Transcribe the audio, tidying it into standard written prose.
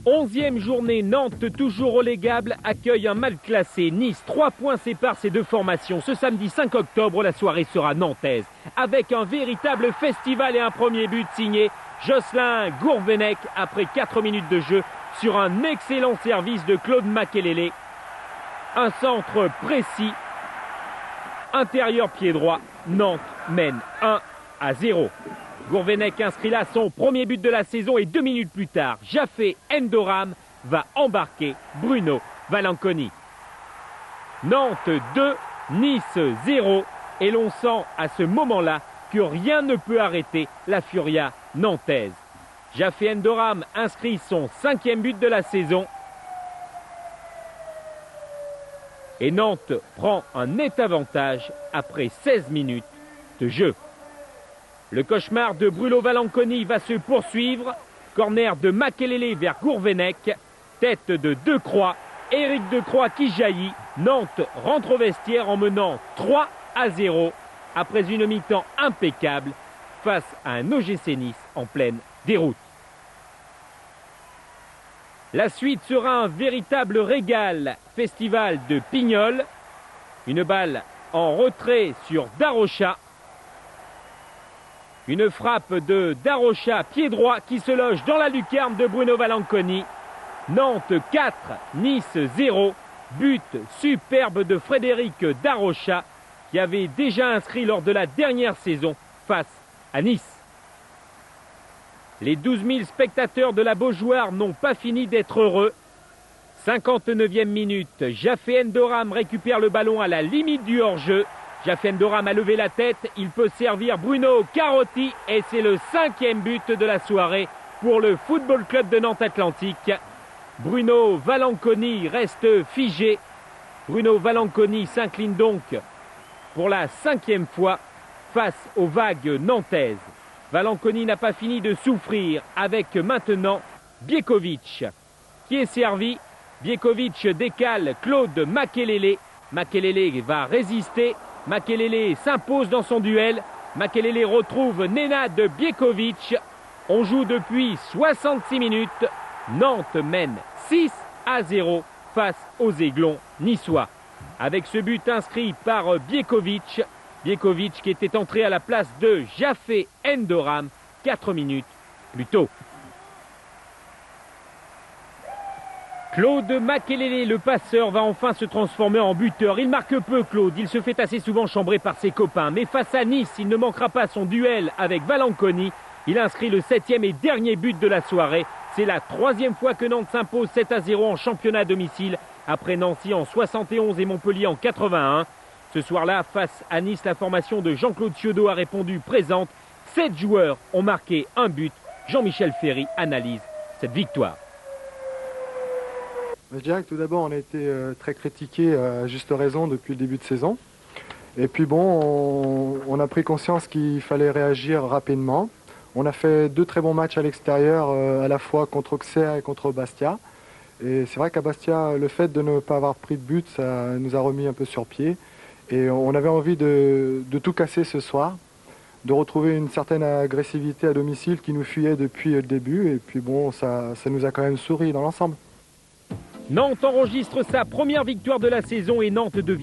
11e journée, Nantes, toujours relégable, accueille un mal classé. Nice, 3 points séparent ces deux formations. Ce samedi 5 octobre, la soirée sera nantaise. Avec un véritable festival et un premier but signé Jocelyn Gourvenec après 4 minutes de jeu sur un excellent service de Claude Makelele. Un centre précis, intérieur pied droit, Nantes mène 1-0. Gourvenec inscrit là son premier but de la saison et 2 minutes plus tard, Jafé Endoram va embarquer Bruno Valanconi. Nantes 2, Nice 0 et l'on sent à ce moment-là que rien ne peut arrêter la Furia nantaise. Jafé Endoram inscrit son 5e but de la saison et Nantes prend un net avantage après 16 minutes de jeu. Le cauchemar de Bruno Valanconi va se poursuivre. Corner de Makelele vers Gourvenec. Tête de Decroix. Éric Decroix qui jaillit. Nantes rentre au vestiaire en menant 3-0 après une mi-temps impeccable face à un OGC Nice en pleine déroute. La suite sera un véritable régal. Festival de Pignol. Une balle en retrait sur Darocha. Une frappe de Darocha, pied droit, qui se loge dans la lucarne de Bruno Valanconi. Nantes 4, Nice 0. But superbe de Frédéric Darocha, qui avait déjà inscrit lors de la dernière saison face à Nice. Les 12 000 spectateurs de la Beaujoire n'ont pas fini d'être heureux. 59e minute, Jafé Endoram récupère le ballon à la limite du hors-jeu. Jafé Endoram a levé la tête, il peut servir Bruno Carotti et c'est le 5e but de la soirée pour le Football Club de Nantes Atlantique. Bruno Valanconi reste figé. Bruno Valanconi s'incline donc pour la 5e fois face aux vagues nantaises. Valanconi n'a pas fini de souffrir avec maintenant Biekovic qui est servi. Biekovic décale Claude Makelele. Makelele va résister. Makelele s'impose dans son duel. Makelele retrouve Nenad Biekovic. On joue depuis 66 minutes. Nantes mène 6-0 face aux Aiglons niçois. Avec ce but inscrit par Biekovic. Biekovic qui était entré à la place de Jafé Endoram 4 minutes plus tôt. Claude Makelele, le passeur, va enfin se transformer en buteur. Il marque peu, Claude. Il se fait assez souvent chambrer par ses copains. Mais face à Nice, il ne manquera pas son duel avec Valanconi. Il inscrit le 7e et dernier but de la soirée. C'est la 3e fois que Nantes s'impose 7-0 en championnat à domicile, après Nancy en 71 et Montpellier en 81. Ce soir-là, face à Nice, la formation de Jean-Claude Thiodot a répondu présente. 7 joueurs ont marqué un but. Jean-Michel Ferry analyse cette victoire. Je dirais que tout d'abord, on a été très critiqué à juste raison depuis le début de saison. Et puis bon, on a pris conscience qu'il fallait réagir rapidement. On a fait 2 très bons matchs à l'extérieur, à la fois contre Auxerre et contre Bastia. Et c'est vrai qu'à Bastia, le fait de ne pas avoir pris de but, ça nous a remis un peu sur pied. Et on avait envie de tout casser ce soir, de retrouver une certaine agressivité à domicile qui nous fuyait depuis le début. Et puis bon, ça nous a quand même souri dans l'ensemble. Nantes enregistre sa première victoire de la saison et Nantes devient